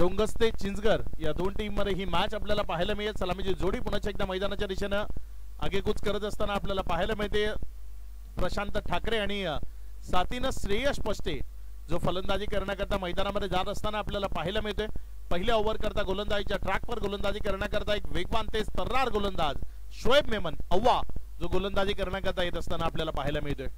डोंगस्ते चिंचगर या दोन टीम मध्ये ही मॅच आपल्याला पाहायला मिळेल. सलामीची जोडी पुन्हा एकदा मैदानाच्या दिशेनं आगेकूच करत असताना आपल्याला पाहायला मिळते. प्रशांत ठाकरे आणि साथीनं श्रेयस पष्टे जो फलंदाजी करण्याकरता मैदानामध्ये जात असताना आपल्याला पाहायला मिळतोय. पहिल्या ओव्हर करता गोलंदाजीच्या ट्रॅकवर गोलंदाजी करण्याकरता एक वेगवान तेज तर्रार गोलंदाज शोएब मेमन अव्वा जो गोलंदाजी करण्याकरता येत असताना आपल्याला पाहायला मिळतोय.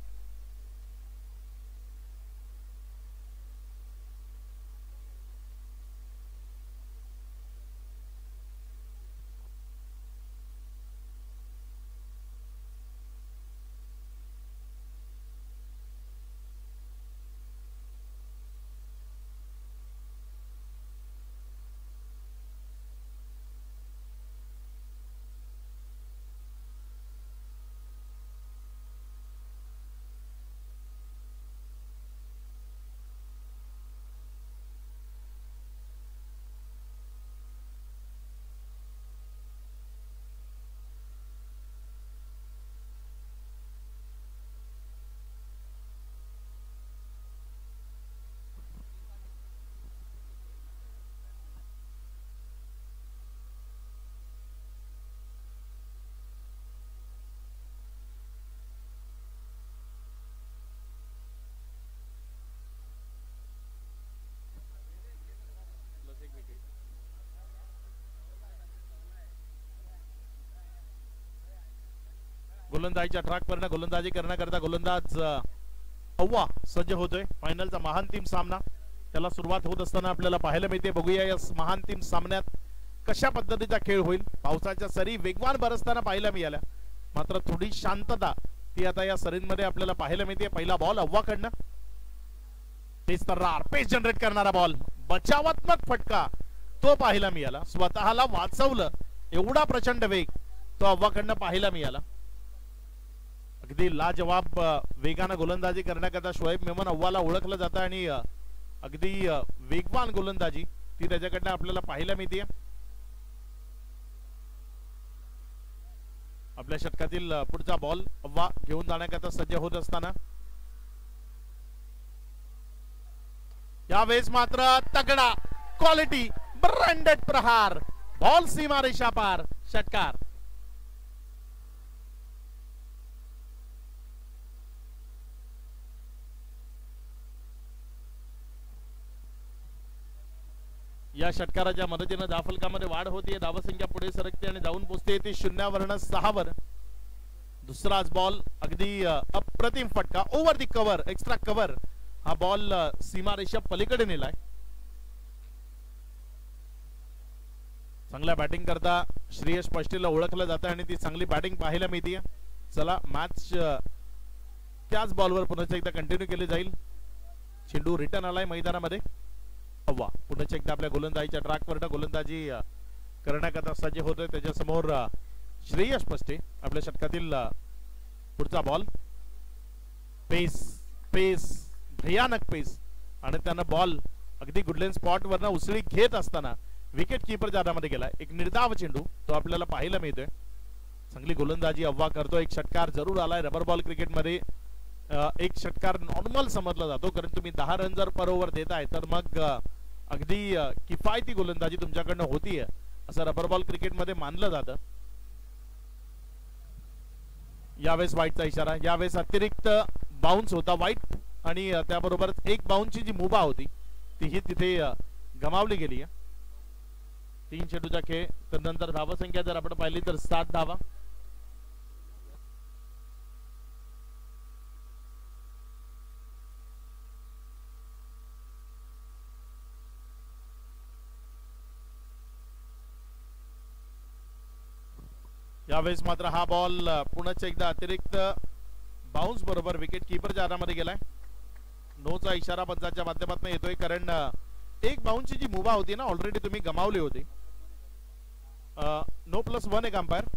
गोलंदाजीच्या ट्रॅकवर गोलंदाजी करण्याकरता गोलंदाज अव्वा सज्ज होतोय. फायनलचा महान टीम सामना त्याला सुरुवात होत असताना आपल्याला पाहायला मिळते. बघूया या महान टीम सामन्यात कशा पद्धतीचा खेळ होईल. पावसाच्या सरी वेगवान बरसताना पाहायला मिळाल्या मात्र थोडी शांतता ती आता या सरींमध्ये आपल्याला पाहायला मिळते. पहिला बॉल अव्वाकडनं तेच तर्रार पेस जनरेट करणारा बॉल बचावात्मक फटका तो पाहायला मिळाला. स्वतःला वाचवलं एवढा प्रचंड वेग तो अव्वाकडनं पाहायला मिळाला. अगदी लाजवाब वेगानं गोलंदाजी करण्याकरता शोएब मेमन अव्वाला ओळखलं जातं आणि अगदी वेगवान गोलंदाजी ती त्याच्याकडनं आपल्याला पाहायला मिळते. आपल्या षटकातील पुढचा बॉल अव्वा घेऊन जाण्याकरता सज्ज होत असताना यावेळेस मात्र तगडा क्वालिटी ब्रँडेड प्रहार बॉल सीमा रेषा पार षटकार. या षटकाराच्या मदतीने धावफलकामध्ये वाढ होतीये. धावसंख्या पुढे सरकते आणि जाऊन पोहोचते ती 0-6 वर. दुसराच बॉल अगदी अप्रतिम फटका ओव्हर दी कव्हर एक्स्ट्रा कव्हर हा बॉल सीमारेषा पलीकडे नेलाय. चांगल्या बॅटिंग करता श्रेयस पष्टेला ओळखलं जातं आणि ती चांगली बॅटिंग पाहायला मिळते. चला मॅच त्याच बॉलवर पुन्हा एकदा कंटिन्यू केली जाईल. चेंडू रिटर्न आलाय मैदानामध्ये. अव्वा पुन्हा एकदा आपल्या गोलंदाजीच्या ट्रॅकवर गोलंदाजी करण्याकरता सज्ज होतोय. त्याच्या समोर श्रेयस पष्टे आपल्या षटकातील पुढचा बॉल पेस पेस भयानक पेस आणि त्यांना बॉल अगदी गुडलेन स्पॉट वरनं उसळी घेत असताना विकेट किपर जादामध्ये गेला. एक निर्धाव चेंडू तो आपल्याला पाहायला मिळतोय. चांगली गोलंदाजी अव्वा करतो. एक षटकार जरूर आलाय. रबर बॉल क्रिकेटमध्ये एक षटकार नॉर्मल समजला जातो कारण तुम्ही 10 रन जर पर ओव्हर देताय तर मग अगदी किफायती गोलंदाजी तुमच्याकडनं होतीये असं रबर बॉल क्रिकेटमध्ये मानलं जातं. यावेळेस वाईटचा इशारा. यावेळेस अतिरिक्त बाउन्स होता वाईट आणि त्याबरोबर एक बाउन्सची जी मुभा होती तीही तिथे गमावली गेली. 3 चेंडूचा खेळ. तर नंतर धावसंख्या जर आपण पाहिली तर 7 धावा. यावेळेस मात्र हा बॉल पुन्हा एकदा अतिरिक्त बाउन्स बरोबर विकेट किपरच्या हातामध्ये गेलाय. नोचा इशारा पंचाच्या माध्यमातून येतोय कारण एक बाउन्सची जी मुभा होती ना ऑलरेडी तुम्ही गमावली होती. नो +1 एक अंपायर.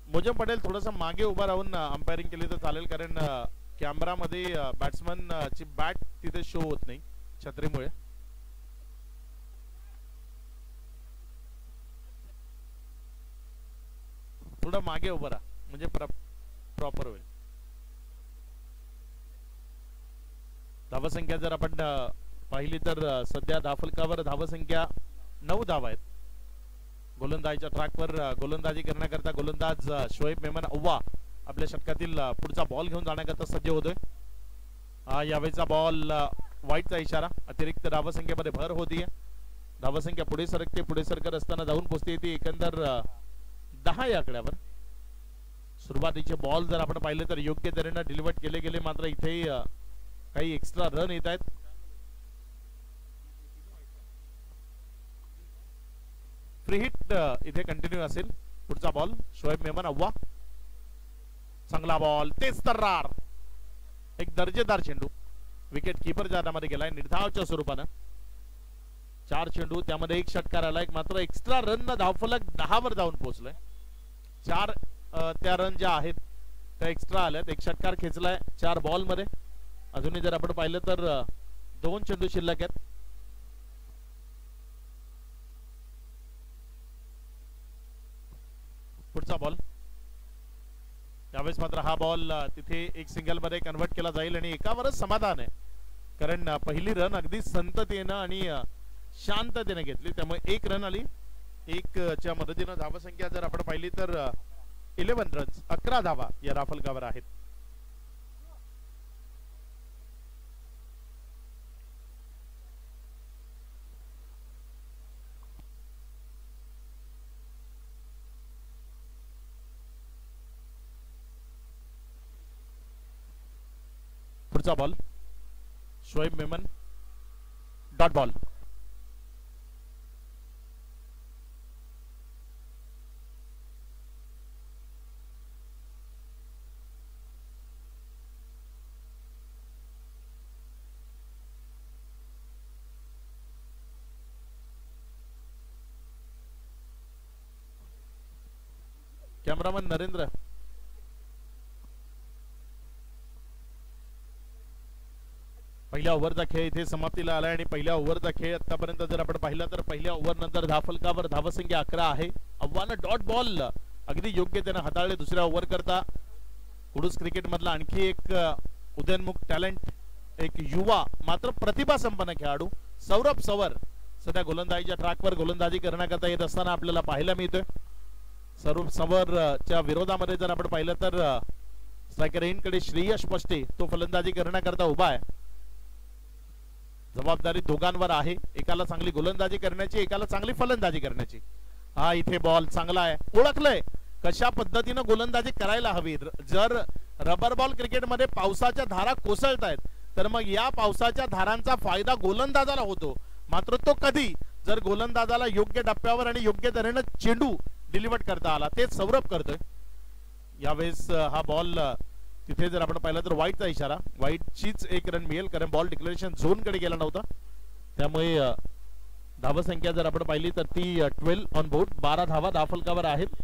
मुझम पटेल थोडासा मागे उभा राहून अंपायरिंग केली तर चालेल कारण कॅमेरामध्ये बॅट्समन ची बॅट तिथे शो होत नाही छत्रीमुळे. थोडं मागे उभं राहा म्हणजे प्रॉपर होईल. धावसंख्या जर आपण पाहिली तर सध्या धावफलकावर धावसंख्या 9 धावा आहेत. गोलंदाजीच्या ट्रॅकवर गोलंदाजी करण्याकरता गोलंदाज शोएब मेमन अव्वा आपल्या षटकातील पुढचा बॉल घेऊन जाण्याकरता सज्ज होतोय. यावेळीचा बॉल वाईटचा इशारा. अतिरिक्त धावसंख्येमध्ये भर होतीये. धावसंख्या पुढे सरकते. पुढे सरकत असताना जाऊन पोहोचते ती एकंदर 10 या आकड्यावर. सुरुवातीचे बॉल जर आपण पाहिले तर योग्य तऱ्हेने डिलिव्हर केले गेले, मात्र इथे काही एक्स्ट्रा रन येत आहेत. फ्री हिट इथे कंटिन्यू असेल. पुढचा बॉल शोएब मेमन अव्वा. चांगला बॉल, तेच तर्रार, एक दर्जेदार चेंडू. विकेट कीपरच्या हातामध्ये गेलाय निर्धावच्या स्वरूपानं. 4 चेंडू त्यामध्ये 1 षटकार आला. एक मात्र एक्स्ट्रा रन धावफलक 10 वर जाऊन पोहोचलाय. 4 त्या रन ज्या आहेत त्या एक्स्ट्रा आल्यात. 1 षटकार खेचलाय 4 बॉल मध्ये. अजूनही जर आपण पाहिलं तर 2 चेंडू शिल्लक आहेत. पुढचा बॉल. त्यावेळेस मात्र हा बॉल तिथे एक सिंगल मध्ये कन्वर्ट केला जाईल आणि एकावरच समाधान आहे, कारण पहिली रन अगदी संततेनं आणि शांततेने घेतली. त्यामुळे 1 रन आली. 1 च्या मदतीनं धावसंख्या जर आपण पाहिली तर 11 रन्स, 11 धावा या धावफलकावर आहेत. पुढचा ball Shoaib Memon, dot ball. Cameraman Narendra, पहिल्या ओव्हरचा खेळ इथे समाप्तीला आलाय आणि पहिल्या ओव्हरचा खेळ आतापर्यंत जर आपण पाहिला तर पहिल्या ओव्हर नंतर धावफलकावर धावसंख्या 11 आहे. आव्हानं डॉट बॉल अगदी योग्य त्यानं हाताळले. दुसऱ्या ओव्हर करता कुडूस क्रिकेट मधला आणखी एक उदयनमुख टॅलेंट, एक युवा मात्र प्रतिभा संपन्न खेळाडू सौरभ सवर सध्या गोलंदाजीच्या ट्रॅकवर गोलंदाजी करण्याकरता येत असताना आपल्याला पाहायला मिळतोय. सौरभ सवरच्या विरोधामध्ये जर आपण पाहिलं तर स्ट्रायकर एंडकडे श्रेयस पष्टे, तो फलंदाजी करण्याकरता उभा आहे. जबाबदारी दोघांवर आहे, एकाला चांगली गोलंदाजी करण्याची, एकाला चांगली फलंदाजी करण्याची. हा इथे बॉल चांगला आहे. ओळखलंय कशा पद्धतीनं गोलंदाजी करायला हवी. जर रबर बॉल क्रिकेटमध्ये पावसाच्या धारा कोसळतायत तर मग या पावसाच्या धारांचा फायदा गोलंदाजाला होतो, मात्र तो कधी, जर गोलंदाजाला योग्य टप्प्यावर आणि योग्य तऱ्हेने चेंडू डिलिव्हर करता आला. तेच सौरभ करतोय. यावेळेस हा बॉल तिथे जर आपण पाहिलं तर वाईटचा इशारा. वाईटचीच 1 रन मिळेल, कारण बॉल डिक्लेरेशन झोन कडे गेला नव्हता. त्यामुळे धावसंख्या जर आपण पाहिली तर ती 12 ऑन बोर्ड, 12 धावा धावफलकावर आहेत.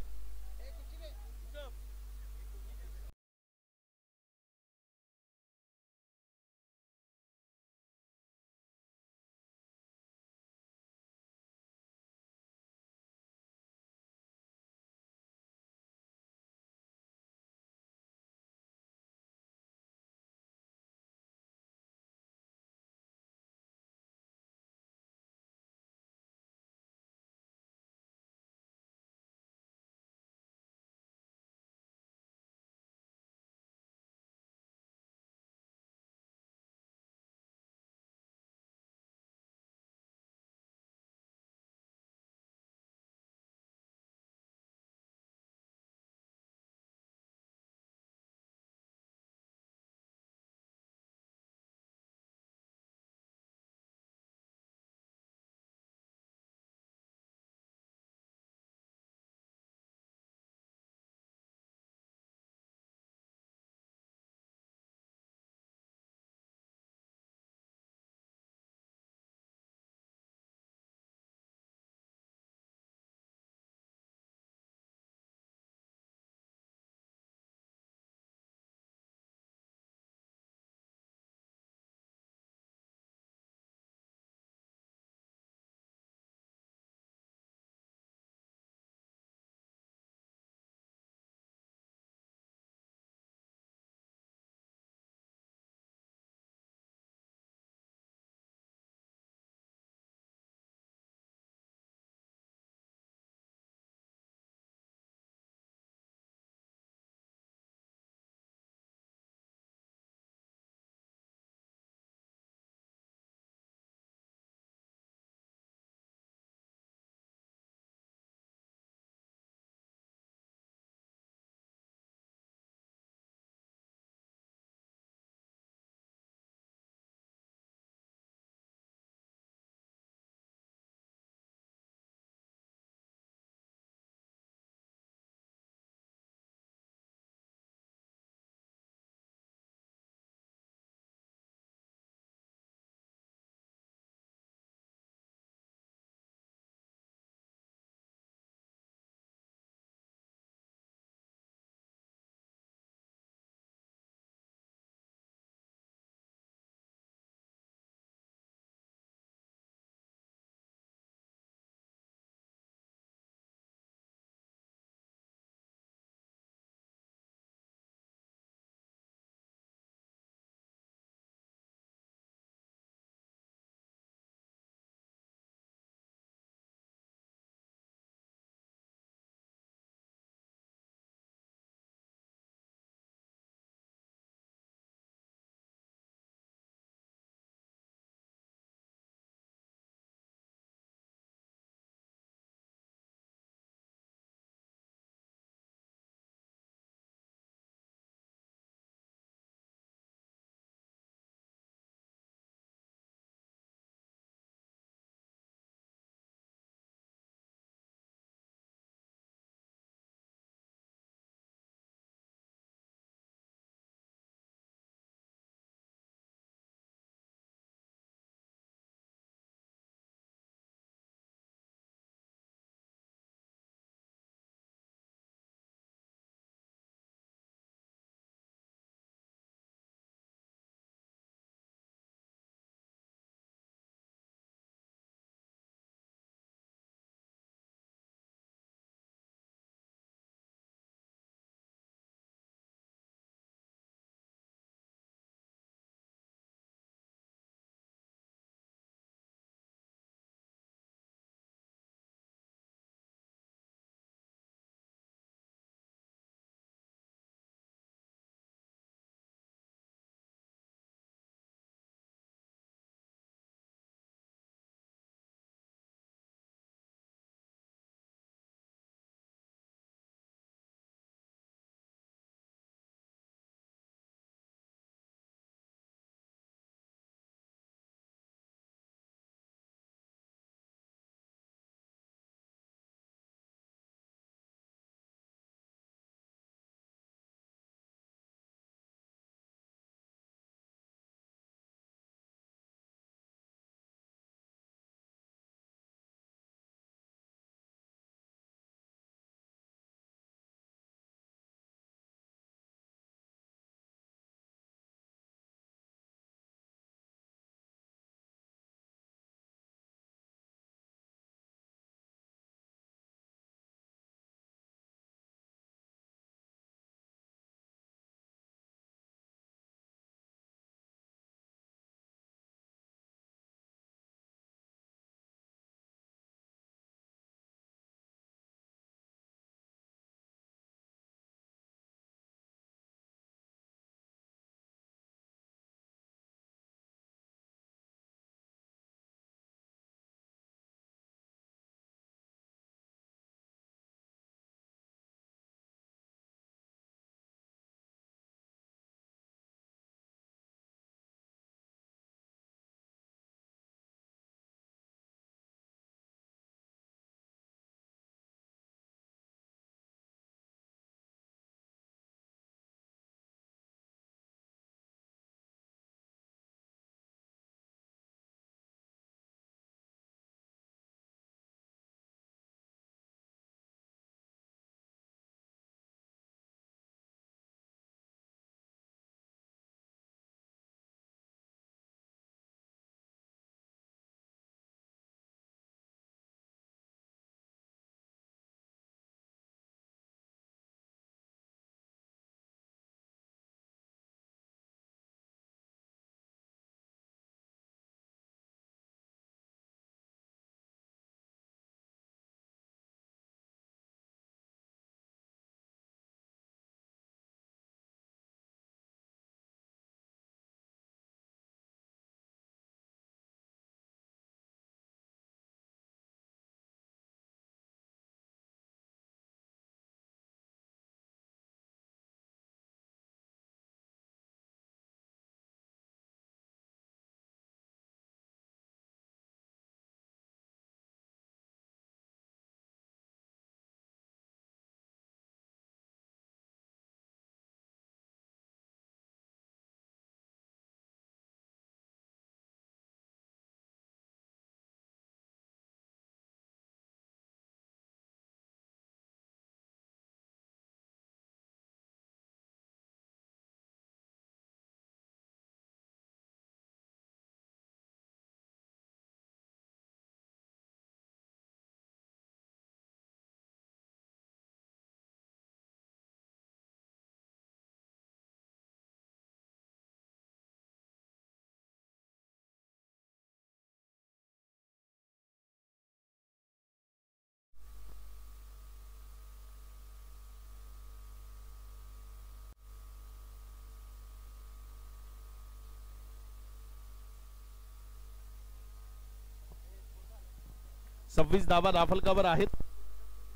26 धावा धाफलकावर आहेत.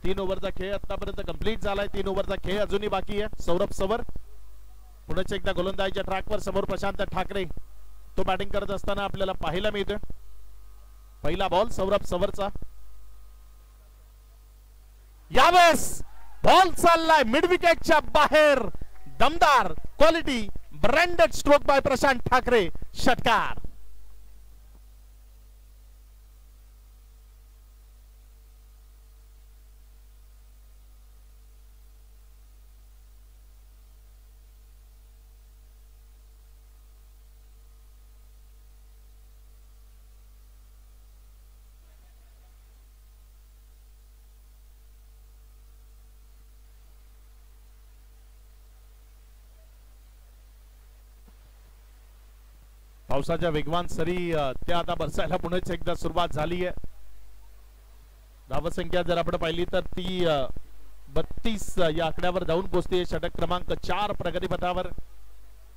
3 ओव्हरचा खेळ आतापर्यंत कंप्लीट झालाय. 3 ओव्हरचा खेळ अजूनही बाकी आहे. सौरभ सवर पुन्हा एकदा गोलंदाजीच्या ट्रॅकवर समोर प्रशांत ठाकरे तो बॅटिंग करत असताना आपल्याला पाहायला मिळतोय. पहिला बॉल सौरभ सवरचा. यावेळेस बॉल चाललाय मिड विकेटच्या बाहेर. दमदार क्वालिटी ब्रँडेड स्ट्रोक बाय प्रशांत ठाकरे. षटकार. पावसाच्या वेगवान सरी त्या आता बरसायला पुन्हा एकदा सुरुवात झाली आहे. धावसंख्या जर आपण पाहिली तर ती 32 या आकड्यावर जाऊन पोहोचते. षटक क्रमांक 4 प्रगतीपथावर.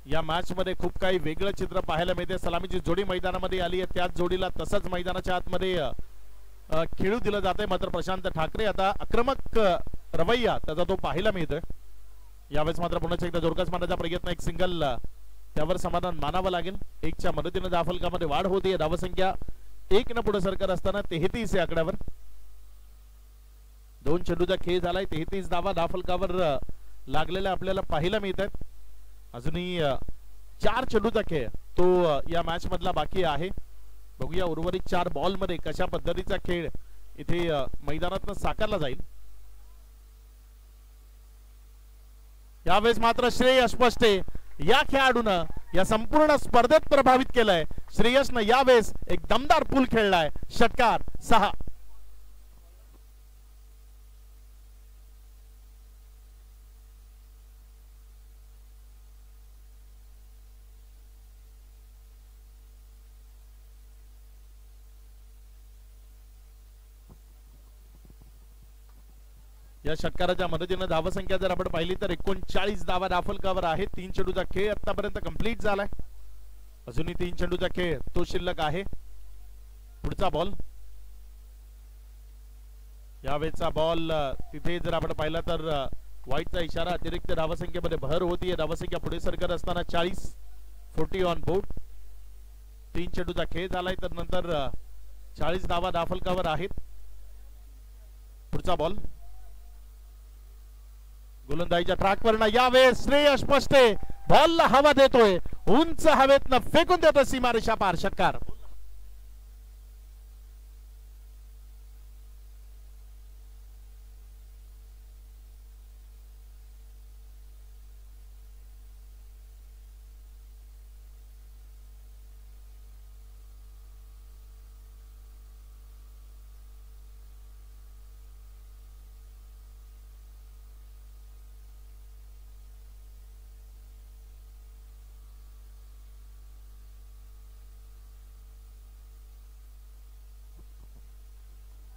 या मॅच मध्ये खूप काही वेगळं चित्र पाहायला मिळते. सलामीची जोडी मैदानामध्ये आली आहे. त्याच जोडीला तसंच मैदानाच्या आतमध्ये खेळू दिलं जाते. मात्र प्रशांत ठाकरे आता आक्रमक रवैया त्याचा तो पाहायला मिळतोय. यावेळेस मात्र पुन्हा एकदा जोरकस मारण्याचा प्रयत्न. एक सिंगल त्यावर समाधान मानावं लागेल. 1च्या मदतीने धावफलकामध्ये वाढ होते. धावसंख्या 1 न पुढे सरकार असताना 33 या आकड्यावर. 2 चेंडूचा खेळ झालाय. 33 धावा धावफलकावर लागलेल्या आपल्याला पाहायला मिळत आहेत. अजूनही 4 चेंडूचा खेळ तो या मॅच मधला बाकी आहे. बघूया उर्वरित 4 बॉल मध्ये कशा पद्धतीचा खेळ इथे मैदानात साकारला जाईल. यावेळेस मात्र श्रेयस पष्टे या खेळाडूनं या संपूर्ण स्पर्धेत प्रभावित केलंय. श्रेयसनं यावेळेस एक दमदार पूल खेळलाय. षटकार. 6. या षटकाराच्या मदतीने धावसंख्या जर आपण पाहिली तर 39 धावा धावफलकावर आहे. 3 चेंडूचा खेळ आतापर्यंत कंप्लीट झालाय. अजूनही 3 चेंडूचा खेळ तो शिल्लक आहे. पुढचा बॉल. यावेळेचा बॉल तिथे जर आपण पाहिला तर वाईटचा इशारा. अतिरिक्त धावसंख्येमध्ये भर होतीये. धावसंख्या पुढे सरकत असताना 40 ऑन बोर्ड. 3 चेंडूचा खेळ झालाय. तर नंतर 40 धावा धावफलकावर आहेत. पुढचा बॉल. गोलंदाजीच्या ट्रॅकवर यावेळेस श्रेयस पष्टे बॉलला हवा देतोय. उंच हवेतनं फेकून देतो सीमारेषा पार. षटकार.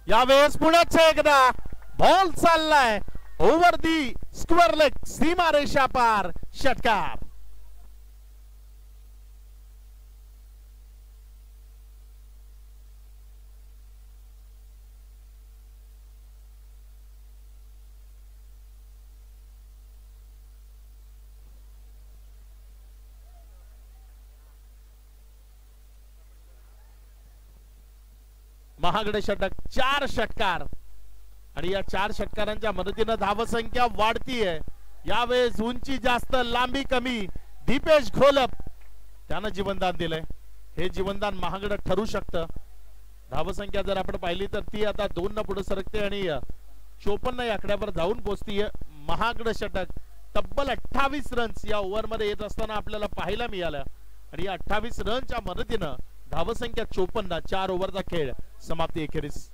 यावेळेस पुण्याच एकदा बॉल चाललाय ओव्हर दी स्क्वेअर लेग. सीमारेषा पार. षटकार. महागडे षटक. 4 षटकार आणि या 4 षटकारांच्या मदतीने धावसंख्या वाढतीये. यावेळेस उंची जास्त लांबी कमी. दीपेश घोलप त्यानं जीवनदान दिलंय. हे जीवनदान महागडं ठरू शकतं. धावसंख्या जर आपण पाहिली तर ती आता 2 न पुढे सरकते आणि 54 या आकड्यावर जाऊन पोहोचतीये. महागडं षटक तब्बल 28 रन्स या ओव्हर मध्ये येत असताना आपल्याला पाहायला मिळालं आणि या 28 रनच्या मदतीनं धावसंख्या 54. 4 ओव्हरचा खेळ समाप्ती एखेरीस.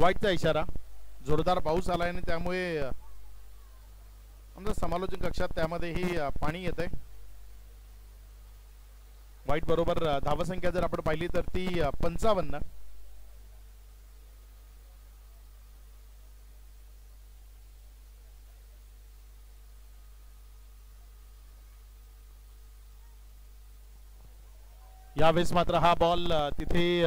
वाईटचा इशारा. जोरदार पाऊस आलाय आणि त्यामुळे आमच्या समालोचन कक्षात त्यामध्येही पाणी येतंय. वाईट बरोबर धावसंख्या जर आपण पाहिली तर ती 55. यावेळेस मात्र हा बॉल तिथे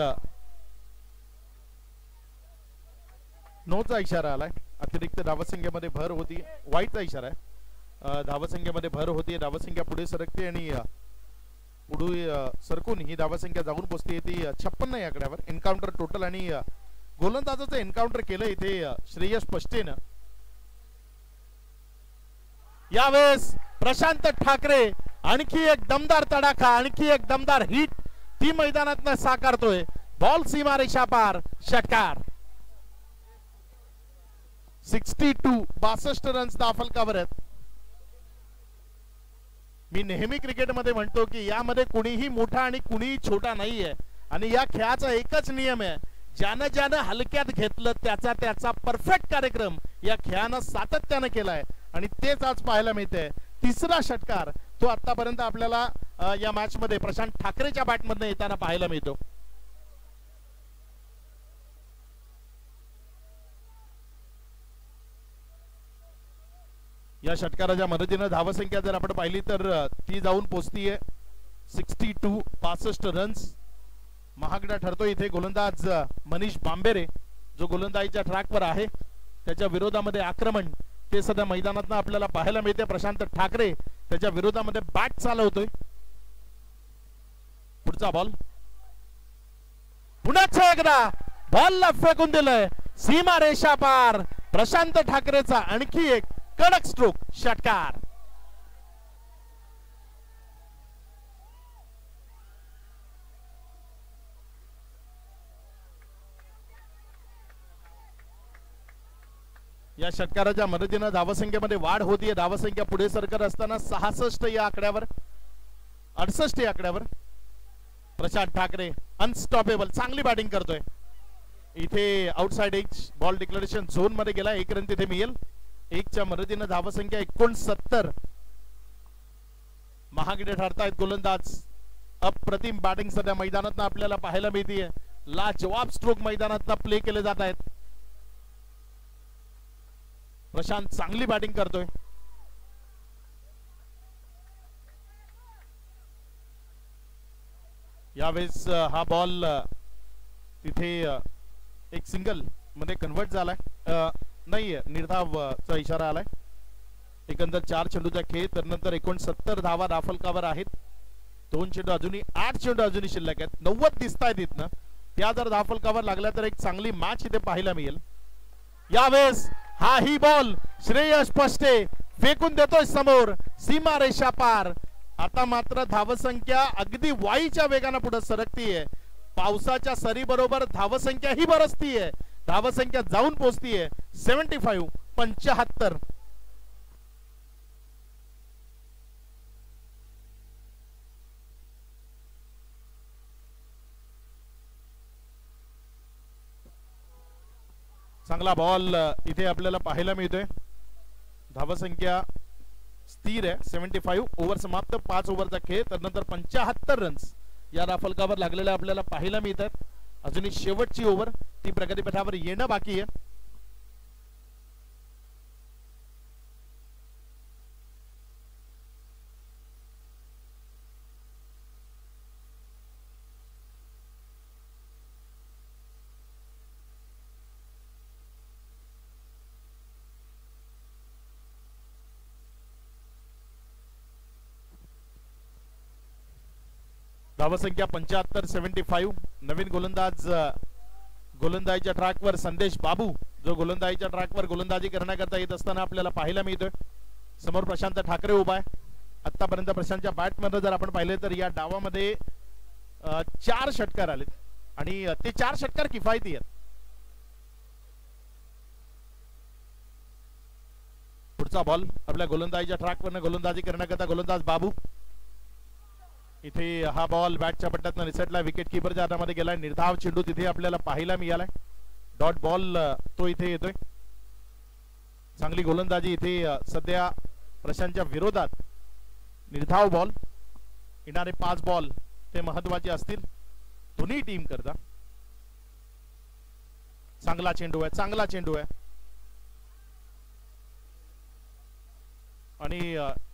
नोचा इशारा आलाय. अतिरिक्त धावसंख्येमध्ये भर होती. वाईटचा इशारा आहे. धावसंख्येमध्ये भर होती. धावसंख्या पुढे सरकते आणि पुढे सरकून ही धावसंख्या जाऊन पोहोचते ती 56 या आकड्यावर. एन्काउंटर टोटल आणि गोलंदाजाचं एन्काउंटर केलं इथे श्रेयस पष्टेनं. यावेळेस प्रशांत ठाकरे आणखी एक दमदार तडाखा, आणखी एक दमदार हिट ती मैदानात साकारतोय. बॉल सीमारेषा पार, षटकार. 62 रन्स दाफलकावर आहेत. मी नेहमी क्रिकेटमध्ये म्हणतो की यामध्ये कुणीही मोठा आणि कुणीही छोटा नाहीये आणि या खेळाचा एकच नियम आहे, ज्यानं ज्यानं हलक्यात घेतलं त्याचा त्याचा परफेक्ट कार्यक्रम या खेळानं सातत्यानं केलाय आणि तेच आज पाहायला मिळतंय. तिसरा षटकार तो आतापर्यंत आपल्याला या मॅच मध्ये प्रशांत ठाकरेच्या बॅटमधून येताना पाहायला मिळतो. या षटकाराच्या मदतीने धावसंख्या जर आपण पाहिली तर ती जाऊन पोहोचतीये 62 रन्स. महागडा ठरतो इथे गोलंदाज मनीष बांबेरे जो गोलंदाजीच्या ट्रॅकवर आहे. त्याच्या विरोधामध्ये आक्रमण ते सध्या मैदानात आपल्याला पाहायला मिळते. प्रशांत ठाकरे त्याच्या विरोधामध्ये बॅट चालवतोय. पुढचा बॉल पुन्हा एकदा बॉलला फेकून दिलंय सीमा रेषा पार. प्रशांत ठाकरेचा आणखी एक कडक स्ट्रोक, षटकार. या षटकाराच्या मदतीने धावसंख्येमध्ये वाढ होतीये. धावसंख्या पुढे सरकत असताना 66 या आकड्यावर, 68 या आकड्यावर. प्रशांत ठाकरे अनस्टॉपेबल चांगली बॅटिंग करतोय. इथे outside edge ball declaration zone मध्ये गेला. 1 रन तिथे मिळेल. 1च्या मदतीने धावसंख्या 69. महागडे ठरतायत गोलंदाज. अप्रतिम बॅटिंग सध्या मैदानात आपल्याला पाहायला मिळतीये. लाजवाब स्ट्रोक मैदानात प्ले केले जात आहेत. प्रशांत चांगली बॅटिंग करतोय. यावेळेस हा बॉल तिथे एक सिंगल मध्ये कन्वर्ट झालाय. नाहीये, निर्धावचा इशारा आलाय. एकंदर 4 चेंडूचा खेळ, त्यानंतर 69 धावा दाफलकावर आहेत. 2 चेंडू अजूनही 8 चेंडू अजूनही शिल्लक आहेत. 90 दिसतायत इथनं. त्या जर दाफलकावर लागल्या तर एक चांगली मॅच इथे पाहायला मिळेल. यावेळेस हा ही बॉल श्रेयस पष्टे फेकून देतोय समोर सीमा रेषा पार. आता मात्र धावसंख्या अगदी वाईच्या वेगाने पुढे सरकतीये. पावसाच्या सरी बरोबर धावसंख्या ही बरसतीये. धावसंख्या जाऊन पोहोचतीये 75. चांगला बॉल इथे आपल्याला पाहायला मिळतोय. धावसंख्या स्थिर आहे 75. ओव्हर समाप्त. 5 ओव्हरचा खेळ, त्यानंतर 75 रन्स या दाफलकावर लागलेल्या आपल्याला पाहायला मिळतात. अजूनही शेवटची ओव्हर ती प्रगतीपथावर येणं बाकी आहे. धावसंख्या 75, 75. नवीन गोलंदाज गोलंदाजीच्या ट्रॅकवर संदेश बाबू जो गोलंदाजीच्या ट्रॅकवर गोलंदाजी करण्याकरता येत असताना आपल्याला पाहायला मिळतोय. समोर प्रशांत ठाकरे उभा आहे. आतापर्यंत प्रशांतच्या बॅटमध्ये जर आपण पाहिले तर या डावामध्ये 4 षटकार आले आणि ते 4 षटकार किफायती आहेत. पुढचा बॉल आपल्या गोलंदाजीच्या ट्रॅकवर गोलंदाजी करण्याकरता गोलंदाज बाबू. इथे हा बॉल बॅटच्या पट्ट्यातून रिसेटला. विकेट किपरच्या हातामध्ये गेलाय. निर्धाव चेंडू तिथे आपल्याला पाहायला मिळालाय. डॉट बॉल तो इथे येतोय. चांगली गोलंदाजी इथे सध्या प्रशांतच्या विरोधात. निर्धाव बॉल, येणारे 5 बॉल ते महत्वाचे असतील दोन्ही टीम करता. चांगला चेंडू आहे, चांगला चेंडू आहे. आणि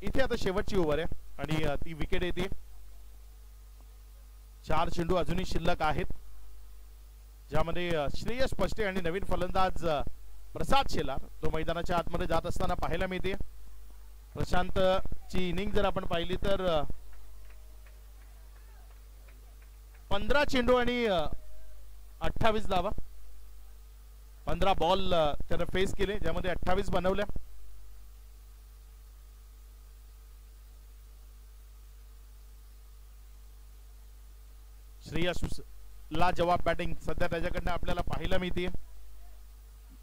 इथे आता शेवटची ओव्हर आहे आणि ती विकेट येते. 4 चेंडू अजूनही शिल्लक आहेत, ज्यामध्ये श्रेयस पष्टे आणि नवीन फलंदाज प्रसाद शेलार तो मैदानाच्या आतमध्ये जात असताना पाहायला मिळते. प्रशांतची इनिंग जर आपण पाहिली तर 15 चेंडू आणि 28 धावा, 15 बॉल त्यानं फेस केले, ज्यामध्ये 28 बनवल्या. श्रेयस ला जवाब बॅटिंग सध्या त्याच्याकडनं आपल्याला पाहायला मिळते.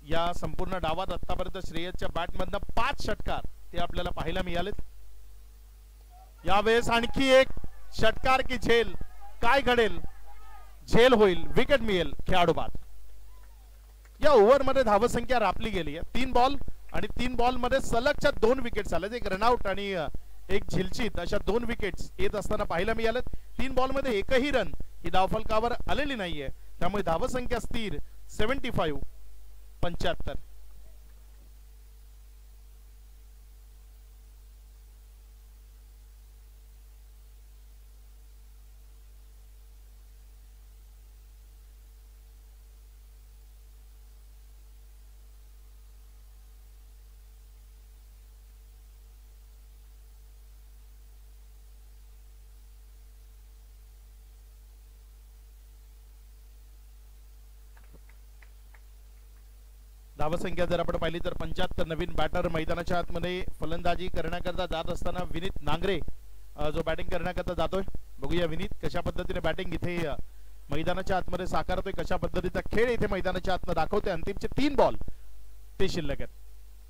या संपूर्ण डावात आतापर्यंत श्रेयसच्या बॅटमधनं 5 षटकार ते आपल्याला पाहायला मिळालेत. यावेळेस आणखी एक षटकार की झेल, काय घडेल? झेल होईल, विकेट मिळेल खेळाडू बाद. या ओव्हर मध्ये धावसंख्या राखली गेली आहे. 3 बॉल आणि 3 बॉल मध्ये सलगच्या 2 विकेट्स आल्या, एक रनआउट आणि एक झिलचित, अशा 2 विकेट्स येत असताना पाहायला मिळालेत. 3 बॉल मध्ये एकही रन ही धावफलकावर आलेली नाहीये, त्यामुळे धावसंख्या स्थिर 75. धावसंख्या जर आपण पाहिली तर 75. नवीन बॅटर मैदानाच्या आतमध्ये फलंदाजी करण्याकरता जात असताना विनीत नांगरे जो बॅटिंग करण्याकरता जातोय. बघूया विनीत कशा पद्धतीने बॅटिंग इथे मैदानाच्या आतमध्ये साकारतोय, कशा पद्धतीचा खेळ इथे मैदानाच्या आतमध्ये दाखवतोय. अंतिमचे 3 बॉल ते शिल्लक आहेत.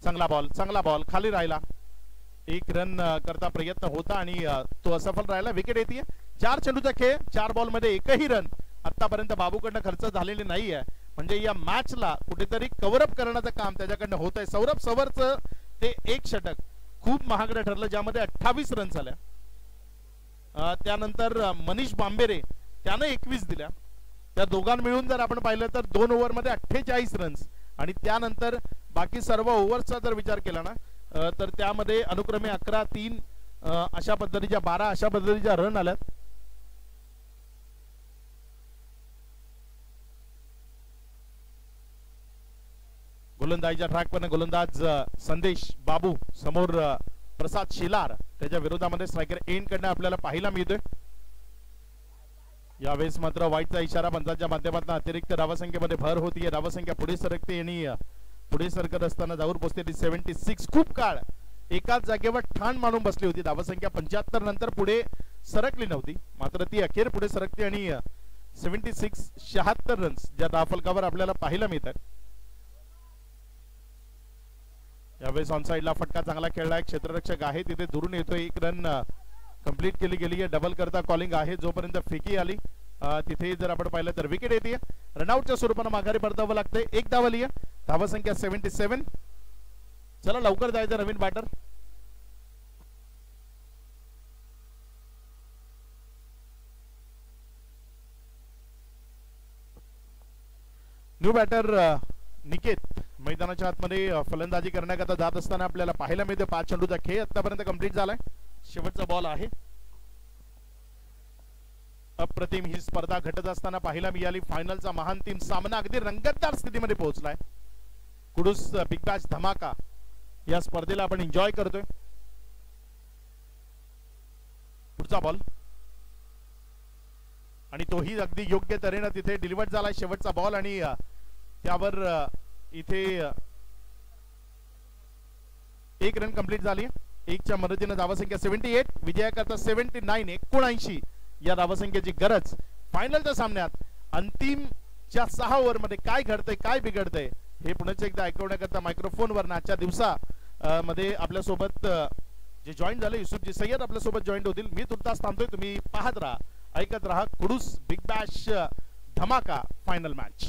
चांगला बॉल खाली राहिला, 1 रन करता प्रयत्न होता आणि तो असफल राहिला, विकेट येते. 4 चेंडूचा खेळ, 4 बॉल मध्ये एकही रन आतापर्यंत बाबूकडनं खर्च झालेले नाहीये, म्हणजे या मॅचला कुठेतरी कव्हरअप करण्याचं काम त्याच्याकडनं होत आहे. सौरभ सवरचं ते 1 षटक खूप महागडं ठरलं, ज्यामध्ये 28 रन झाल्या. त्यानंतर मनीष बांबेरे त्यानं 21 दिल्या. त्या दोघां मिळून जर आपण पाहिलं तर 2 ओव्हर मध्ये 48 रन्स आणि त्यानंतर बाकी सर्व ओव्हर्सचा जर विचार केला ना तर त्यामध्ये अनुक्रमे 11, 3 अशा पद्धतीच्या 12 अशा पद्धतीच्या रन आल्यात. गोलंदाजीच्या ट्रॅकवर गोलंदाज संदेश बाबू समोर प्रसाद शेलार त्याच्या विरोधामध्ये स्ट्रायकर एंड कडनं आपल्याला पाहायला मिळतोय. यावेळेस मात्र वाईटचा इशारा पंचांच्या माध्यमातून अतिरिक्त धावसंख्येमध्ये भर होतीये. धावसंख्या पुढे सरकते आणि पुढे सरकत असताना जाऊन पोहोचते 76. खूप काळ एकाच जागेवर ठाण मारून बसली होती. धावसंख्या 75 नंतर पुढे सरकली नव्हती, मात्र ती अखेर पुढे सरकते आणि 76 76 रन्स ज्या धावफलकावर आपल्याला पाहायला मिळतात. यावेळेस ऑन साइडला फटका चांगला खेळला, एक क्षेत्ररक्षक आहे तिथे दुरून येतोय. 1 रन कंप्लीट केली गेली आहे. डबल करता कॉलिंग आहे. जोपर्यंत फेकी आली तिथे जर आपण पाहिलं तर विकेट येते. रनआउटच्या स्वरूपाने माघारी परतावं लागतंय. 1 धाव आली आहे. धावसंख्या 77. चला लवकर जायचं नवीन बॅटर. न्यू बॅटर निकेत मैदानाच्या आतमध्ये फलंदाजी करण्याकरता जात असताना आपल्याला पाहायला मिळते. 5 चेंडूचा खेळ आतापर्यंत कंप्लीट झालाय. शेवटचा बॉल आहे. अप्रतिम ही स्पर्धा घटत असताना पाहायला मिळाली. फायनलचा महान टीम सामना अगदी रंगतदार स्थितीमध्ये पोहोचलाय. कुडूस बिग बॅश धमाका या स्पर्धेला आपण एन्जॉय करतोय. पुढचा बॉल आणि तोही अगदी योग्य तऱ्हेने तिथे डिलिव्हर झालाय. शेवटचा बॉल आणि त्यावर इथे 1 रन कंप्लीट झाली. 1च्या मदतीने धावसंख्या 78. विजयाकरता 79 79 या धावसंख्येची गरज. फायनलच्या सामन्यात अंतिमच्या 6 ओव्हर मध्ये काय घडतंय काय बिघडतंय हे पुन्हा एकदा ऐकवण्याकरता मायक्रोफोनवर आजच्या दिवसा मध्ये आपल्या सोबत जे जॉईन झाले युसुफजी सय्यद आपल्या सोबत जॉईन होतील. मी तुर्तास थांबतोय. तुम्ही पाहत राहा, ऐकत राहा कुडूस बिग बॅश धमाका फायनल मॅच.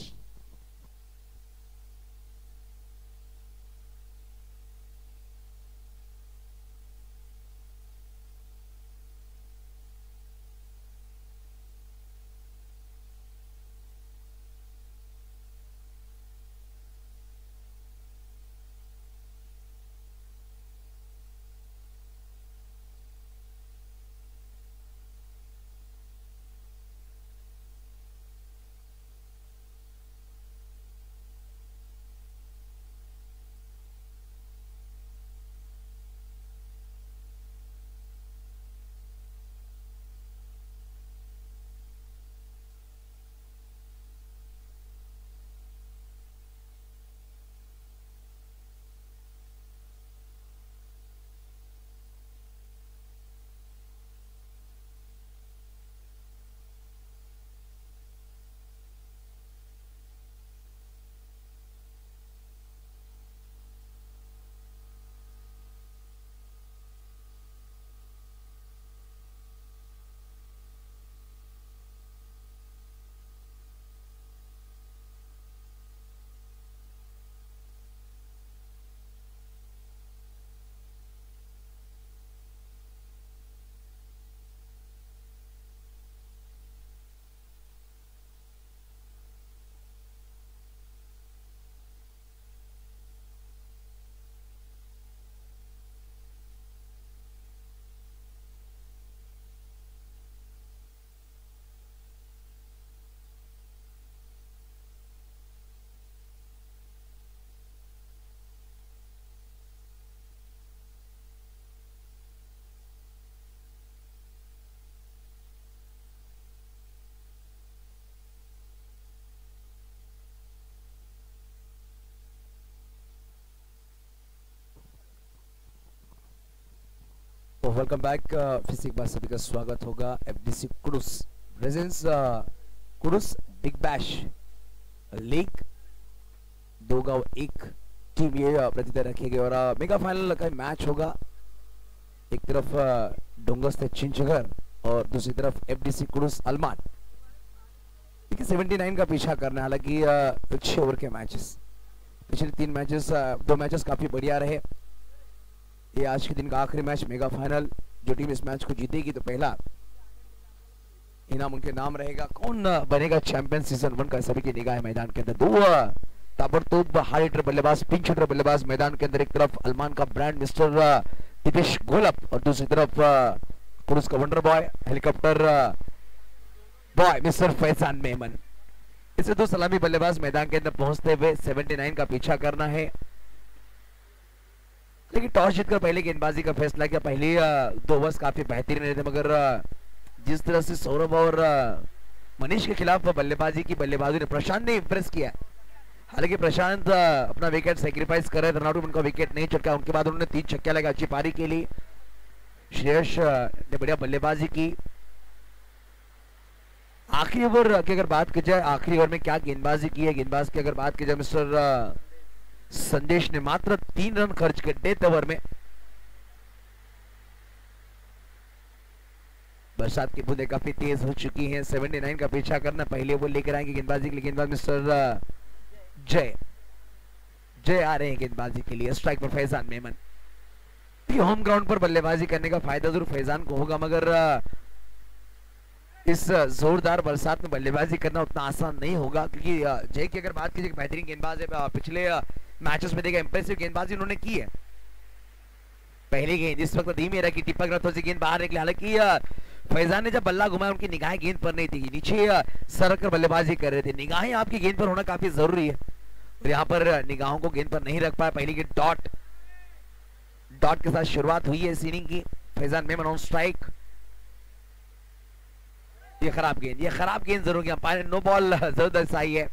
तो वेलकम बैक। फिर से एक बार सभी का स्वागत होगा FDC Kudus presents Kudus big bash league 2 गांव 1 टीम ये प्रतिनिधित्व रखेगी और मेगा फाइनल का मैच होगा। एक तरफ डोंगस्ते चिंचगर और दूसरी तरफ एफडीसी कुडुस अलमान। 79 का पीछा करना है। हालांकि 6 ओवर के मैचेस, पिछले 3 मैचेस 2 मैचेस काफी बढ़िया रहे। ये आज के दिन का आखिरी मैच मेगा फाइनल। जो टीम इस मैच को जीतेगी तो पहला इनाम उनके नाम रहेगा। कौन बनेगा चैंपियन सीजन 1 का, सभी की निगाह है मैदान के अंदर। 2 ताबड़तोड़ हार्ड हिटर बल्लेबाज, पिंच हिटर बल्लेबाज मैदान के अंदर। एक तरफ अलमान का ब्रांड मिस्टर दीपेश गोलप और दूसरी तरफ कुडुस का wonder boy helicopter boy mister Faizan Memon. इसे 2 सलामी बल्लेबाज मैदान के अंदर पहुंचते हुए 79 का पीछा करना है। लेकिन टॉस जीतकर पहले गेंदबाजी का फैसला किया। पहले 2 ओवर्स काफी बेहतरीन रहे थे, मगर जिस तरह से सौरभ और मनीष के खिलाफ बल्लेबाजी ने प्रशांत ने इंप्रेस किया। हालांकि प्रशांत अपना विकेट सेक्रीफाइस कर रहे थे, रनआउट उनका विकेट नहीं चटका। उनके बाद उन्होंने 3 छक्के लगा अच्छी पारी के लिए। श्रेयस ने बढ़िया बल्लेबाजी की। आखिरी ओवर की अगर बात की जाए, आखिरी ओवर में क्या गेंदबाजी की है, गेंदबाज की अगर बात की जाए मिस्टर संदेश ने मात्र 3 रन खर्च कर डेथ ओवर में। बरसात की बूंदें काफी तेज हो चुकी हैं। 79 का पीछा करना। पहले वो लेकर आएंगे गेंदबाजी के लिए। गेंदबाज मिस्टर जय आ रहे हैं गेंदबाजी के लिए। स्ट्राइक पर फैजान मेमन। होम ग्राउंड पर बल्लेबाजी करने का फायदा जरूर फैजान को होगा, मगर इस जोरदार बरसात में बल्लेबाजी करना उतना आसान नहीं होगा। क्योंकि जय की अगर बात कीजिए, बेहतरीन गेंदबाज है। पिछले मैचेस में देखा इंप्रेसिव गेंदबाजी उन्होंने की है। पहली गेंद इस वक्त धीमी रखी, टिपक रहा था गेंद बाहर निकली। हालांकि फैजान ने जब बल्ला घुमाया उनकी निगाहें गेंद पर नहीं थी, नीचे सरक कर बल्लेबाजी कर रहे थे। निगाहें आपकी गेंद पर होना काफी जरूरी है और यहाँ पर निगाहों को गेंद पर नहीं रख पाया। पहली गेंद डॉट के साथ शुरुआत हुई है इस इनिंग की। Faizan Memon on strike. ये खराब गेंद जरूर किया। अंपायर नो बॉल जरूर दर्शाई है।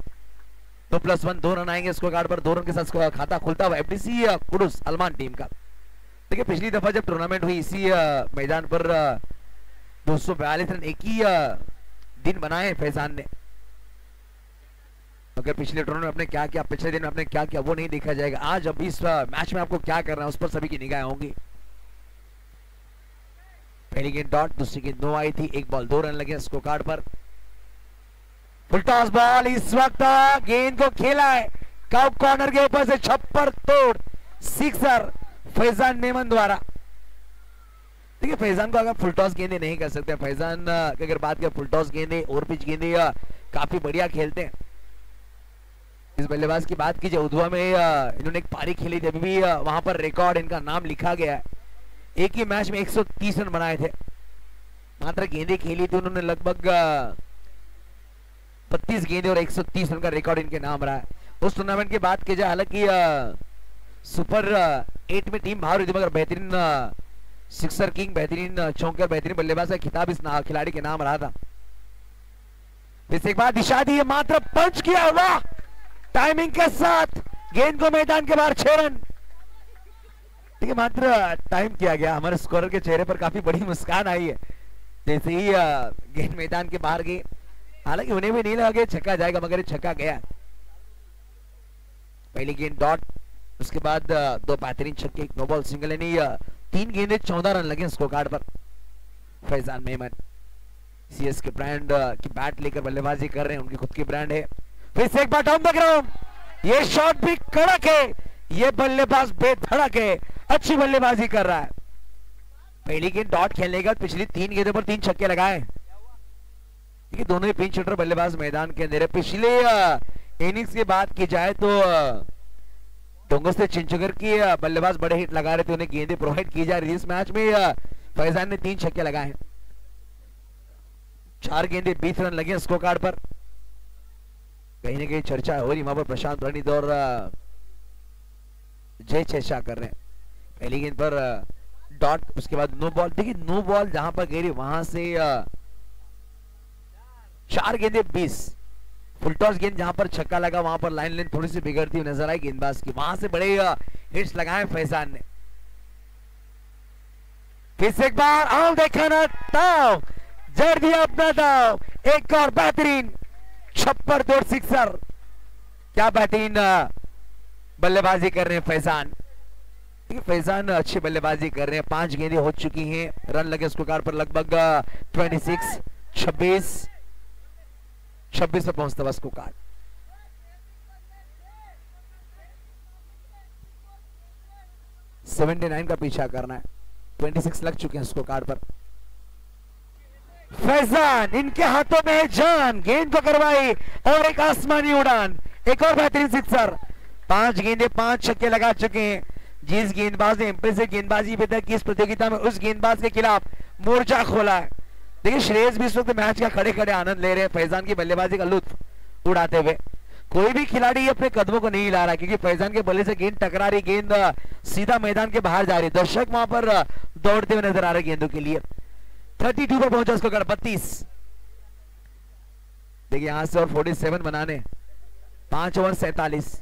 2+1 2 रन आएंगे स्कोर कार्ड पर। 2 रन के साथ खाता खुलता हुआ एफडीसी कुडुस अलमान टीम का। देखिए पिछली दफा जब टूर्नामेंट हुई इसी मैदान पर 242 रन एक ही दिन बनाए फैजान ने। अगर पिछले टूर्नामेंट में आपने क्या किया, पिछले दिन में आपने क्या किया, वो नहीं देखा जाएगा। आज अभी इस मैच में आपको क्या करना है उस पर सभी की निगाहें होंगी। पहली गेंद डॉट, दूसरी गेंद नो आई थी। 1 बॉल 2 रन लगे स्कोर कार्ड पर। फुल टॉस बॉल इस वक्त गेंद को खेला है कप कॉर्नर के ऊपर से छप्पर तोड़ सिक्सर फैजान मेमन द्वारा। देखिए फैजान को अगर फुल टॉस गेंदे नहीं कर सकते। फैजान की अगर बात करें फुल टॉस गेंदे ओवर पिच गेंदे काफी बढ़िया खेलते हैं। इस बल्लेबाज की बात कीजिए, उधवा में इन्होंने एक पारी खेली थी, अभी भी वहां पर रिकॉर्ड इनका नाम लिखा गया है। एक ही मैच में 130 रन बनाए थे। मात्र गेंदे खेली थी उन्होंने लगभग 32 गेंदे और 130 रन का रिकॉर्ड इनके नाम रहा है। उस टूर्नामेंट की बात की जाए, हालांकि सुपर 8 में टीम बाहर हुई थी, मगर बेहतरीन सिक्सर किंग, बेहतरीन चौकर, बेहतरीन बल्लेबाज का खिताब इस खिलाड़ी के नाम रहा था। एक बार दिशा दी, मात्र पंच किया हुआ टाइमिंग के साथ गेंद को मैदान के बाहर 6 रन। ठीक है, मात्र टाइम किया गया। हमारे स्कोरर के चेहरे पर काफी बड़ी मुस्कान आई है जैसे ही गेंद मैदान के बाहर गई। हालांकि उन्हें भी नहीं लगा छक्का जाएगा, मगर छक्का गया। पहली गेंद डॉट, उसके बाद 2 बेहतरीन छक्के, 1 नो बॉल सिंगल, यानी 3 गेंदे 14 रन लगे स्कोर कार्ड पर। फैजान मेमन सीएस के ब्रांड की बैट लेकर बल्लेबाजी कर रहे हैं, उनकी खुद की ब्रांड है। फिर से एक बार डाउन द ग्राउंड, ये शॉट भी कड़क है, ये बल्लेबाज बेधड़क है, अच्छी बल्लेबाजी कर रहा है। पहली गेंद डॉट खेलने के बाद पिछली 3 गेंदों पर 3 छक्के लगाए। दोनों ही पिंच हिटर बल्लेबाज मैदान के अंदर है। पिछले इनिंग्स की बात की जाए तो डोंगस्ते चिंचगर की बल्लेबाज बड़े हिट लगा रहे थे, उन्हें गेंदें प्रोवाइड की जा रही है। इस मैच में फैजान ने 3 छक्के लगाए हैं। 4 गेंदे 20 रन लगे स्कोर कार्ड पर। कहीं ना कहीं चर्चा हो रही वहां पर प्रशांत प्रणीत और जय चर्चा कर रहे हैं। पहली गेंद पर डॉट, उसके बाद नो बॉल। देखिए नो बॉल जहां पर गिरी वहां से 4 गेंदे 20। फुल टॉस गेंद जहां पर छक्का लगा वहां पर लाइन लेंथ थोड़ी सी बिगड़ती हुई नजर आई गेंदबाज की, वहां से बड़े हिट्स लगाए फैजान ने। फिर से एक बार आओ देखा ना दाव, जड़ दिया अपना दाव, एक और बेहतरीन छप्पर तोड़ सिक्सर। क्या बेहतरीन बल्लेबाजी कर रहे हैं फैजान। फैजान अच्छी बल्लेबाजी कर रहे हैं। 5 गेंदें हो चुकी हैं, रन लगे उसको कार पर लगभग 26 26 पे पहुंचता हुआ उसको कार। $79 का पीछा करना है, 26 लग चुके हैं उसको कार्ड पर। फैजान इनके हाथों में है जान, गेंद को करवाई और एक आसमानी उड़ान, एक और बेहतरीन सिक्सर। 5 गेंदें 5 छक्के लगा चुके हैं। जिस गेंदबाज ने इंप्रेसिव गेंदबाजी बेहतर की इस प्रतियोगिता में, उस गेंदबाज के खिलाफ मोर्चा खोला है। देखिए श्रेयस भी इस वक्त मैच का खड़े खड़े आनंद ले रहे हैं, फैजान की बल्लेबाजी का लुत्फ उड़ाते हुए। कोई भी खिलाड़ी अपने कदमों को नहीं हिला रहा, क्योंकि फैजान के बल्ले से गेंद टकरा रही, गेंद सीधा मैदान के बाहर जा रही। दर्शक वहां पर दौड़ते हुए नजर आ रहे गेंदों के लिए। 32 पर पहुंचा उसको 32। देखिए यहां से और 47 बनाने, 5 ओवर 47।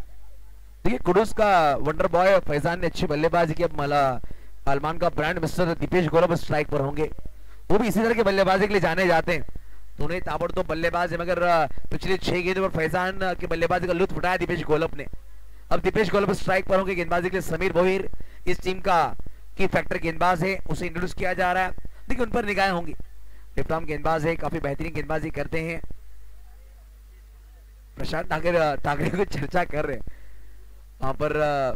देखिए कुडूस का वंडर बॉय फैजान ने अच्छी बल्लेबाजी की। अब अलमान का ब्रांड मिस्टर दीपेश गोलब स्ट्राइक पर होंगे, वो भी इसी तरह के बल्लेबाजी के लिए जाने जाते हैं। दोनों ताबड़तोड़ बल्लेबाज है, मगर पिछले 6 गेंदों पर फैजान की बल्लेबाजी का लुत्फ उठाया दीपेश गोलब ने। अब दीपेश गोलब स्ट्राइक पर होंगे। गेंदबाजी के लिए समीर भोईर इस टीम का की फैक्टर गेंदबाज है, उसे इंट्रोड्यूस किया जा रहा है। देखिए उन पर निगाहें होंगी। लेफ्ट आर्म गेंदबाज है, काफी बेहतरीन गेंदबाजी करते हैं। प्रशांत ठाकरे को चर्चा कर रहे हैं वहां पर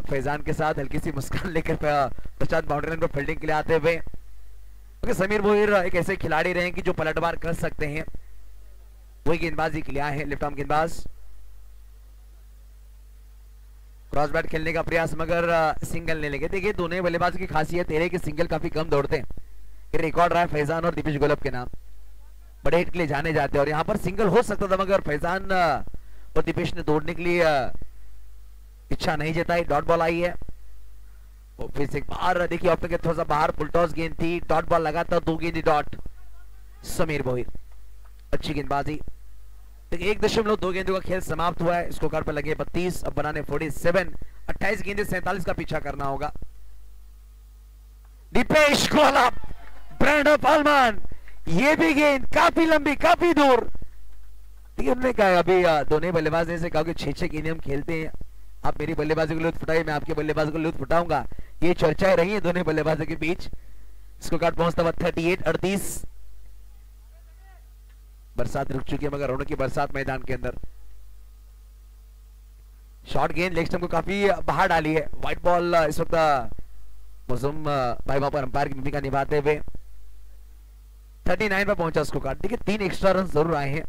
फैजान के साथ, हल्की सी मुस्कान लेकर प्रशांत बाउंड्री लाइन पर फील्डिंग के लिए आते हुए। समीर भोईर एक ऐसे खिलाड़ी रहे कि जो पलटवार कर सकते हैं, वही गेंदबाजी के लिए आए हैं। लेफ्ट आर्म गेंदबाज क्रॉस बैट खेलने का प्रयास, मगर सिंगल नहीं लेंगे। देखिए दोनों बल्लेबाज की खासियत है कि सिंगल काफी कम दौड़ते हैं। रिकॉर्ड रहा है फैजान और दीपेश गोलब के नाम, बड़े हिट के लिए जाने जाते हैं। और यहाँ पर सिंगल हो सकता था, मगर फैजान और दीपेश ने दौड़ने के लिए इच्छा नहीं जताई। डॉट बॉल आई है और फिर से एक बार देखिए ऑफ के थोड़ा सा बाहर फुलटॉस गेंद थी, डॉट बॉल लगातार 2 गेंद डॉट। समीर भोईर अच्छी गेंदबाजी। देखिए 1.2 गेंदों का खेल समाप्त हुआ है। इसको कार्ड पर लगे 32, अब बनाने 47। 28 गेंदे 47 का पीछा करना होगा। दीपेश गोलब, ब्रांड ऑफ अलमान, ये भी गेंद काफी लंबी, काफी दूर। उन्होंने कहा अभी दोनों बल्लेबाज ने से कहा कि 6-6 गेंदें हम खेलते हैं, आप मेरी बल्लेबाजी को लुत्फ उठाइए, मैं आपके बल्लेबाजी को लुत्फ उठाऊंगा। ये चर्चाएं रही हैं दोनों बल्लेबाजों के बीच। इसको कार्ड पहुंचता हुआ 38-38। बरसात रुक चुकी है, मगर रौनक की बरसात मैदान के अंदर। शॉर्ट गेंद लेग स्टंप को काफी बाहर डाली है। व्हाइट बॉल इस वक्त मौसम भाई वहां पर अंपायर की भूमिका निभाते हुए 39 पर पहुंचा उसको कार्ड। देखिए 3 एक्स्ट्रा रन जरूर आए हैं।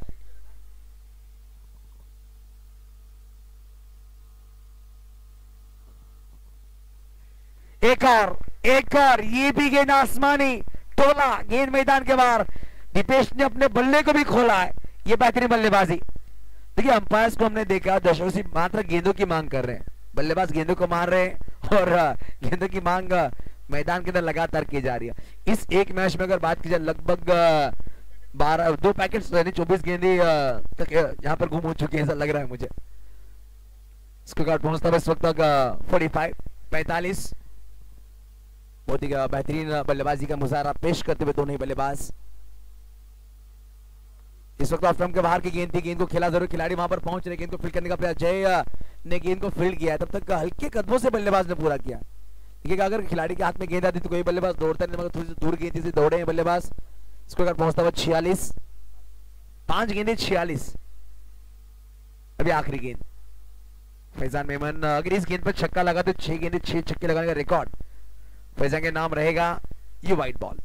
एक और ये भी गेंद आसमानी टोला, गेंद मैदान के बाहर। दीपेश ने अपने बल्ले को भी खोला है, ये बेहतरीन बल्लेबाजी। देखिए अंपायर्स को हमने देखा दर्शकों से मात्र गेंदों की मांग कर रहे हैं, बल्लेबाज गेंदों को मार रहे हैं और गेंदों की मांग मैदान के अंदर लगातार की जा रही है। इस एक मैच में अगर बात की जाए लगभग 2 पैकेट्स यानी 24 गेंदे तक यहाँ पर गुम हो चुके हैं, ऐसा लग रहा है मुझे। इसको कार्ड पहुंचता है इस वक्त तक 45-45। बहुत ही बेहतरीन बल्लेबाजी का मुजाहरा पेश करते हुए दोनों ही बल्लेबाज। इस वक्त ऑफ स्टंप के बाहर की गेंद थी, गेंद को खेला जरूर, खिलाड़ी वहां पर पहुंच रहे, गेंद को फील्ड करने का प्रयास, जय ने गेंद को फील्ड किया है। तब तक हल्के कदमों से बल्लेबाज ने पूरा किया। देखिए अगर खिलाड़ी के हाथ में गेंद आती तो कोई बल्लेबाज दौड़ता नहीं, मगर थोड़ी सी दूर गेंद से दौड़े हैं बल्लेबाज। इसको अगर पहुंचता हुआ 46, 5 गेंदें 46। अभी आखिरी गेंद फैजान मेमन, अगर इस गेंद पर छक्का लगा तो 6 गेंदें 6 छक्के लगाने का रिकॉर्ड फैजान के नाम रहेगा। ये व्हाइट बॉल,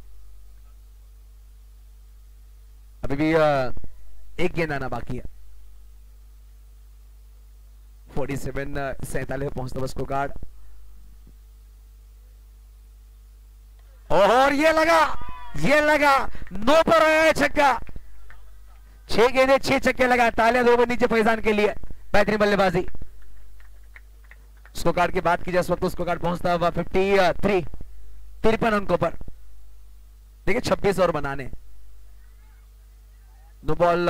अभी भी एक गेंद आना बाकी है। 47 पहुंचता बस को कार्ड। और ये लगा 9 पर आया है छक्का। 6 गेंदे 6 छक्के लगा, तालियां 2 नीचे फैजान के लिए, बेहतरीन बल्लेबाजी। उसको कार्ड की बात की जाए इस वक्त उसको कार्ड पहुंचता हुआ 53 अंकों पर। देखिए 26 और बनाने, 2 बॉल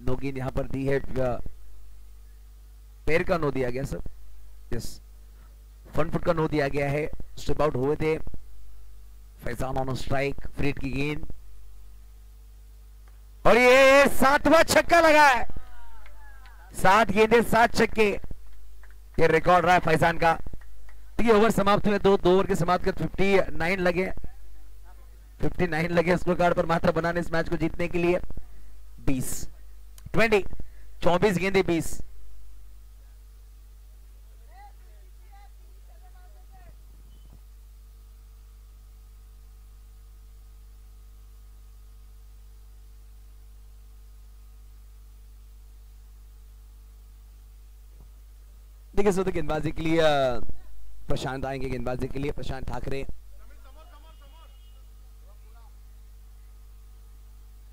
नो गेंद यहां पर दी है, पैर का नो दिया गया सर, यस फ्रंट फुट का नो दिया गया है, स्टेप आउट हुए थे। Faizan on strike, free hit की गेंद और ये 7वां छक्का लगा है। 7 गेंदे 7 छक्के, ये रिकॉर्ड रहा है फैजान का। देखिए ओवर समाप्त हुए, 2 ओवर के समाप्त कर 59 लगे, 59 लगे स्कोर कार्ड पर मात्र बनाने इस मैच को जीतने के लिए। 24 गेंदे 20। देखिए सो गेंदबाजी के लिए प्रशांत आएंगे, गेंदबाजी के लिए प्रशांत ठाकरे।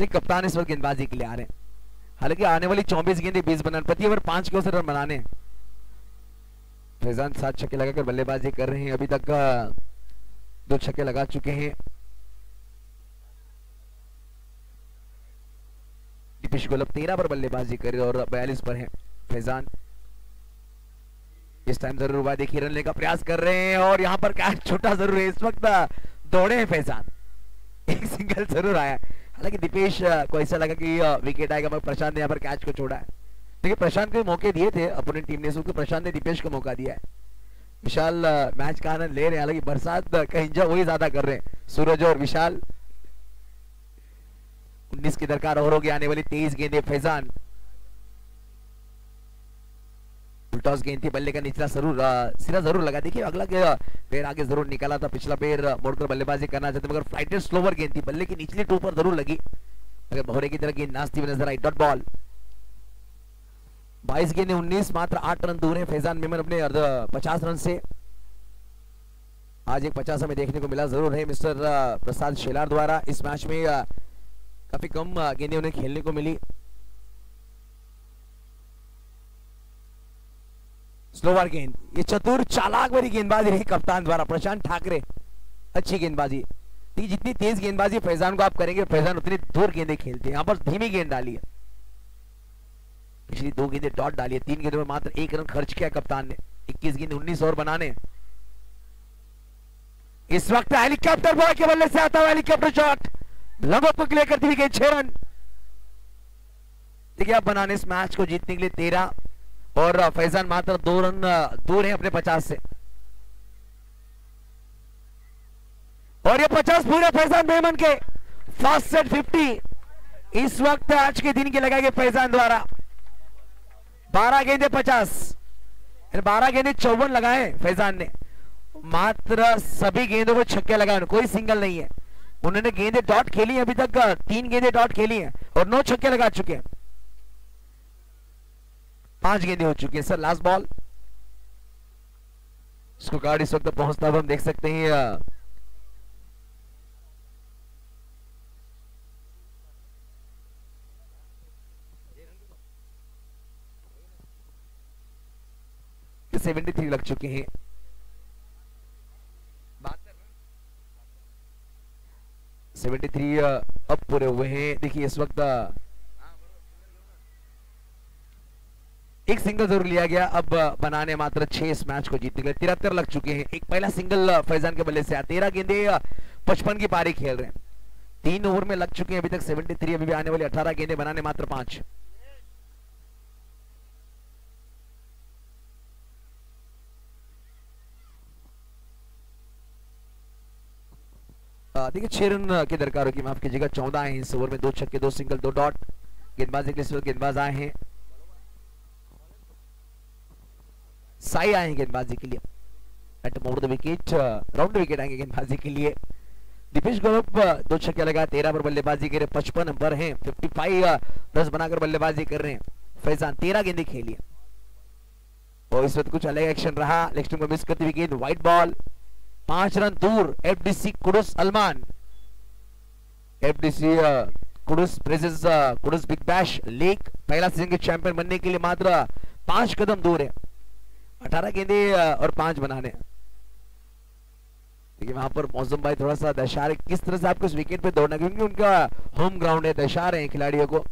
कप्तान इस वक्त गेंदबाजी के लिए आ रहे हैं। हालांकि आने वाली 24 गेंदें 20 बनाने, प्रति ओवर 5 के रन बनाने। फैजान 7 छक्के लगाकर बल्लेबाजी कर रहे हैं, अभी तक 2 छक्के लगा चुके हैं। दीपेश गोलब 13 पर बल्लेबाजी कर रहे और 42 पर है फैजान। इस टाइम जरूर हुआ, देखिए रन लेने का प्रयास कर रहे हैं और यहां पर कैच छूटा जरूर है। इस वक्त दौड़े हैं फैजान, एक सिंगल जरूर आया। हालांकि दीपेश को ऐसा लगा कि विकेट आएगा, मगर प्रशांत ने यहाँ पर कैच को छोड़ा है। देखिए प्रशांत को मौके दिए थे अपोनेंट टीम ने, उसको प्रशांत ने दीपेश को मौका दिया है। विशाल मैच का आनंद ले रहे हैं, हालांकि बरसात का एंजॉय वही ज्यादा कर रहे हैं, सूरज और विशाल। 19 की दरकार और होगी, आने वाली 23 गेंदें फैजान। टॉस गेंद थी, बल्ले का निचला सिरा जरूर लगा। देखिए अगला पैर आगे जरूर निकाला था, पिछला पैर मोड़कर बल्लेबाजी करना चाहते, मगर फ्लाइटेड स्लोवर गेंद थी, बल्ले की निचली टू पर जरूर लगी, अगर भौरे की तरह गेंद नाचती हुई नजर आई। Dot ball. 22 गेंदें 19, मात्र 8 रन दूर है फैजान मेमन अपने 50 रन से। आज एक 50 हमें देखने को मिला जरूर है मिस्टर प्रसाद शेलार द्वारा। इस मैच में काफी कम गेंदें उन्हें खेलने को मिली। स्लोवर गेंद, ये चतुर चालाक वाली गेंदबाजी रही कप्तान द्वारा प्रशांत ठाकरे। अच्छी गेंदबाजी, जितनी तेज गेंदबाजी फैजान को आप करेंगे, फैजान उतनी दूर गेंदें खेलते हैं। यहां पर धीमी गेंद डाली है, पिछली 2 गेंदें डॉट डाली है, 3 गेंदों में मात्र 1 रन खर्च किया कप्तान ने। 21 गेंद 19 और बनाने। इस वक्त हेलीकॉप्टर बॉय के बल्ले से आता हुआ हेलीकॉप्टर शॉट, लंबा को क्लियर करती हुई गेंद 6 रन। देखिए आप बनाने इस मैच को जीतने के लिए 13 और फैजान मात्र 2 रन दूर है अपने 50 से। और ये 50 पूरे फैजान मेमन के फास्ट सेट 50 इस वक्त आज के दिन के लगाए गए फैजान द्वारा। 12 गेंदे 50, 12 गेंदे 54 लगाए फैजान ने, मात्र सभी गेंदों को छक्के लगाए, कोई सिंगल नहीं है। उन्होंने गेंदे डॉट खेली, अभी तक 3 गेंदे डॉट खेली हैं और 9 छक्के लगा चुके हैं। 5 गेंदें हो चुकी है सर। लास्ट बॉल, इसको कार्ड इस वक्त पहुंचता हुआ हम देख सकते हैं। कि 73 लग चुके हैं। 73 अब पूरे हुए हैं। देखिए इस वक्त एक सिंगल जरूर लिया गया, अब बनाने मात्र 6 इस मैच को जीतने के लिए। 73 लग चुके हैं। एक पहला सिंगल फैजान के बल्ले से आया। 13 गेंदे 55 की पारी खेल रहे हैं, 3 ओवर में लग चुके हैं अभी तक 73। अभी भी आने वाली 18 गेंदे बनाने मात्र 5। देखिए 6 रन की दरकार होगी, माफ कीजिएगा 14 आए हैं इस ओवर में। 2 छक्के 2 सिंगल 2 डॉट। गेंदबाजी के लिए गेंदबाज आए हैं, साई आए हैं गेंदबाजी के लिए। एट मोड़ the wicket, round the wicket आएंगे गेंदबाजी के लिए। दीपेश गोलब 2 छक्के लगाए, 13 पर बल्लेबाजी कर रहे, 55 पर हैं, 55 रन बनाकर बल्लेबाजी कर रहे हैं फैजान। 13 गेंदें खेली है और इस वक्त कुछ अलग एक्शन रहा। लेग को मिस करती हुई गेंद, व्हाइट बॉल, 5 रन दूर। एफडीसी कुडुस अल्मान, FDC Kudus presents Kudus big bash league पहला सीजन के चैंपियन बनने के लिए मात्र 5 कदम दूर है। 18 गेंदे और 5 बनाने। देखिए वहां पर मौसम भाई थोड़ा सा दर्शा रहे किस तरह से आपको इस विकेट पे दौड़ना, क्योंकि उनका होम ग्राउंड है, दर्शा रहे हैं खिलाड़ियों को।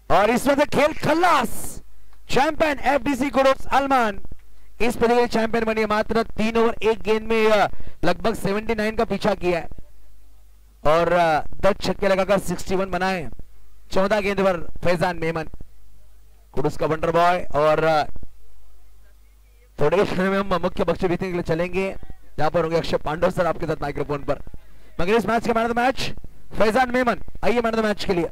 और इस वक्त खेल खल्लास, चैंपियन एफडीसी कुडुस अलमान इस प्रतियोगिता चैंपियन बनी है। मात्र 3 ओवर 1 गेंद में लगभग 79 का पीछा किया है और 10 छक्के लगाकर 61 बनाए। 14 गेंद पर फैजान मेमन कुडुस का वंडर बॉय। और थोड़े समय में हम मुख्य बख्श जीतने के लिए चलेंगे, जहां पर होंगे अक्षय पांडव सर आपके साथ माइक्रोफोन पर। मगर इस मैच के man of the match Faizan Memon. आइए मैन ऑफ द मैच के लिए।